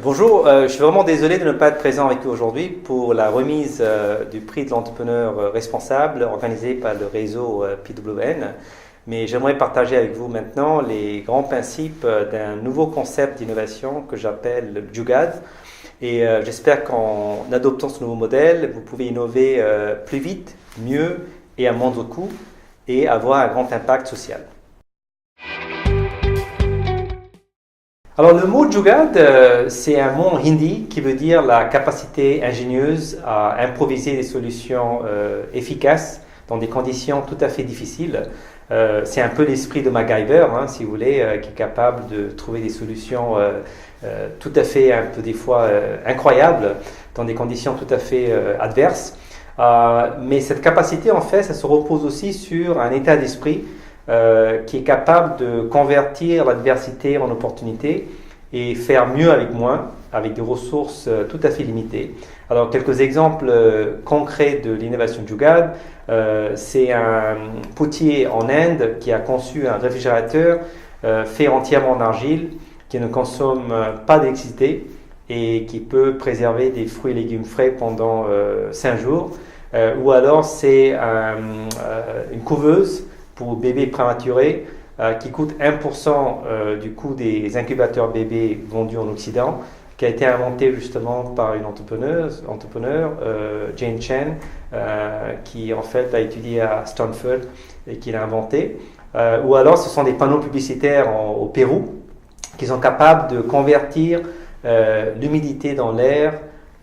Bonjour, je suis vraiment désolé de ne pas être présent avec vous aujourd'hui pour la remise du prix de l'entrepreneur responsable organisé par le réseau PWN. Mais j'aimerais partager avec vous maintenant les grands principes d'un nouveau concept d'innovation que j'appelle le Jugad. Et j'espère qu'en adoptant ce nouveau modèle, vous pouvez innover plus vite, mieux et à moindre coût et avoir un grand impact social. Alors le mot Jugad, c'est un mot en hindi qui veut dire la capacité ingénieuse à improviser des solutions efficaces dans des conditions tout à fait difficiles. C'est un peu l'esprit de MacGyver, si vous voulez, qui est capable de trouver des solutions tout à fait, un peu des fois incroyables, dans des conditions tout à fait adverses. Mais cette capacité, en fait, ça se repose aussi sur un état d'esprit qui est capable de convertir l'adversité en opportunité et faire mieux avec moins, avec des ressources tout à fait limitées. Alors, quelques exemples concrets de l'innovation Jugad. C'est un potier en Inde qui a conçu un réfrigérateur fait entièrement en argile, qui ne consomme pas d'électricité et qui peut préserver des fruits et légumes frais pendant 5 jours. Ou alors, c'est une couveuse pour bébés prématurés qui coûte 1% du coût des incubateurs bébés vendus en Occident, qui a été inventé justement par une entrepreneur, Jane Chen, qui en fait a étudié à Stanford et qui l'a inventé. Ou alors ce sont des panneaux publicitaires au Pérou qui sont capables de convertir l'humidité dans l'air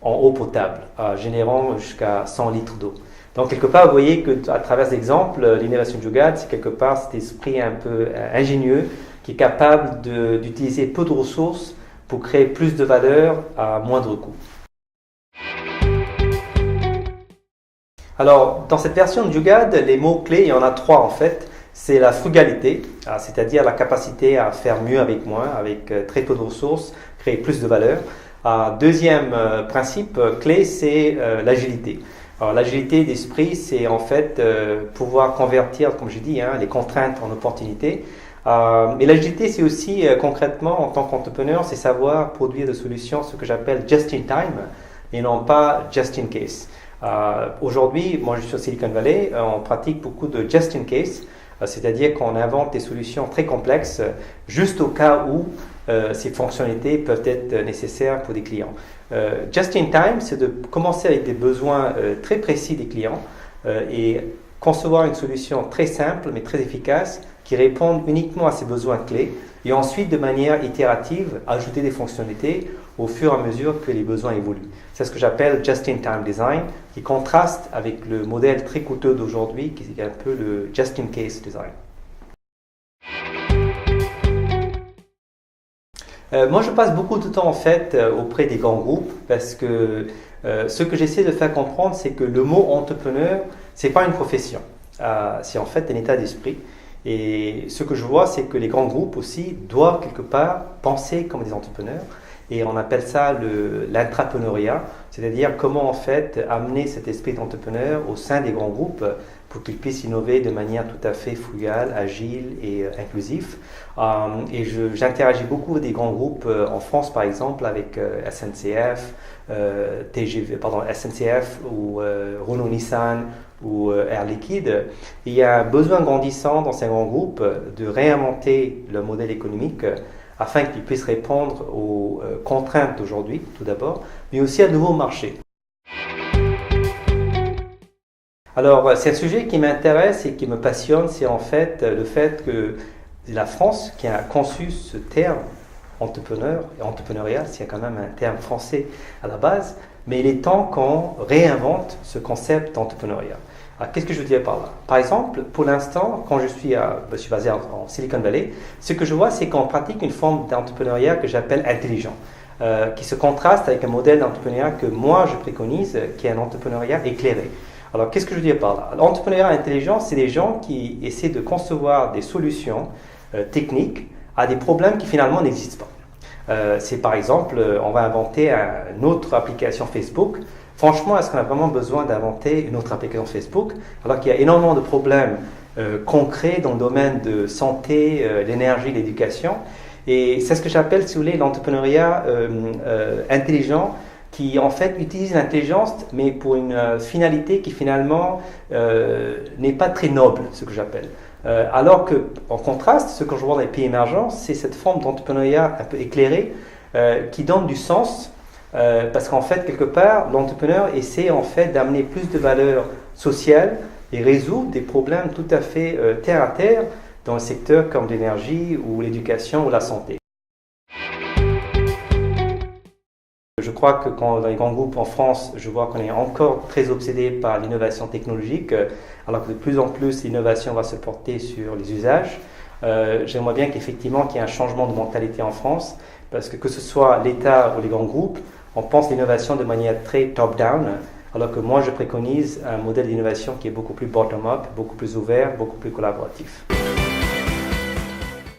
en eau potable, générant jusqu'à 100 litres d'eau. Donc, quelque part, vous voyez qu'à travers l'exemple, l'innovation Jugad, c'est quelque part cet esprit un peu ingénieux qui est capable d'utiliser peu de ressources pour créer plus de valeur à moindre coût. Alors, dans cette version de Jugad, les mots-clés, il y en a 3 en fait. C'est la frugalité, c'est-à-dire la capacité à faire mieux avec moins, avec très peu de ressources, créer plus de valeur. Deuxième principe clé, c'est l'agilité. Alors, l'agilité d'esprit, c'est en fait pouvoir convertir, comme je dis, les contraintes en opportunités. Mais l'agilité, c'est aussi concrètement, en tant qu'entrepreneur, c'est savoir produire des solutions, ce que j'appelle just in time, et non pas just in case. Aujourd'hui, moi je suis au Silicon Valley, on pratique beaucoup de just in case, c'est-à-dire qu'on invente des solutions très complexes juste au cas où ces fonctionnalités peuvent être nécessaires pour des clients. Just in time, c'est de commencer avec des besoins très précis des clients et concevoir une solution très simple mais très efficace qui répond uniquement à ces besoins clés et ensuite de manière itérative ajouter des fonctionnalités au fur et à mesure que les besoins évoluent. C'est ce que j'appelle just in time design qui contraste avec le modèle très coûteux d'aujourd'hui qui est un peu le just in case design. Moi, je passe beaucoup de temps en fait auprès des grands groupes parce que ce que j'essaie de faire comprendre, c'est que le mot entrepreneur, c'est pas une profession, c'est en fait un état d'esprit. Et ce que je vois, c'est que les grands groupes aussi doivent quelque part penser comme des entrepreneurs. Et on appelle ça l'intrapreneuriat, c'est-à-dire comment en fait amener cet esprit d'entrepreneur au sein des grands groupes pour qu'ils puissent innover de manière tout à fait frugale, agile et inclusif. Et j'interagis beaucoup avec des grands groupes en France, par exemple, avec SNCF, SNCF ou Renault-Nissan ou Air Liquide. Et il y a un besoin grandissant dans ces grands groupes de réinventer le modèle économique afin qu'ils puissent répondre aux contraintes d'aujourd'hui, tout d'abord, mais aussi à de nouveaux marchés. Alors, c'est un sujet qui m'intéresse et qui me passionne, c'est en fait le fait que la France, qui a conçu ce terme entrepreneur et entrepreneuriat, c'est quand même un terme français à la base, mais il est temps qu'on réinvente ce concept d'entrepreneuriat. Alors, qu'est-ce que je veux dire par là? Par exemple, pour l'instant, quand je suis basé en Silicon Valley, ce que je vois, c'est qu'on pratique une forme d'entrepreneuriat que j'appelle intelligent, qui se contraste avec un modèle d'entrepreneuriat que moi je préconise, qui est un entrepreneuriat éclairé. Alors, qu'est-ce que je veux dire par là? L'entrepreneuriat intelligent, c'est des gens qui essaient de concevoir des solutions techniques à des problèmes qui finalement n'existent pas. C'est par exemple, on va inventer une autre application Facebook. Franchement, est-ce qu'on a vraiment besoin d'inventer une autre application Facebook alors qu'il y a énormément de problèmes concrets dans le domaine de santé, l'énergie, l'éducation Et c'est ce que j'appelle, si vous voulez, l'entrepreneuriat intelligent, qui en fait utilise l'intelligence, mais pour une finalité qui finalement n'est pas très noble, ce que j'appelle. Alors que, en contraste, ce que je vois dans les pays émergents, c'est cette forme d'entrepreneuriat un peu éclairé qui donne du sens, parce qu'en fait, quelque part, l'entrepreneur essaie en fait d'amener plus de valeur sociale et résoudre des problèmes tout à fait terre à terre dans le secteur comme l'énergie ou l'éducation ou la santé. Je crois que dans les grands groupes en France, je vois qu'on est encore très obsédé par l'innovation technologique, alors que de plus en plus l'innovation va se porter sur les usages. J'aimerais bien qu'effectivement qu'il y ait un changement de mentalité en France, parce que ce soit l'État ou les grands groupes, on pense l'innovation de manière très top-down, alors que moi je préconise un modèle d'innovation qui est beaucoup plus bottom-up, beaucoup plus ouvert, beaucoup plus collaboratif.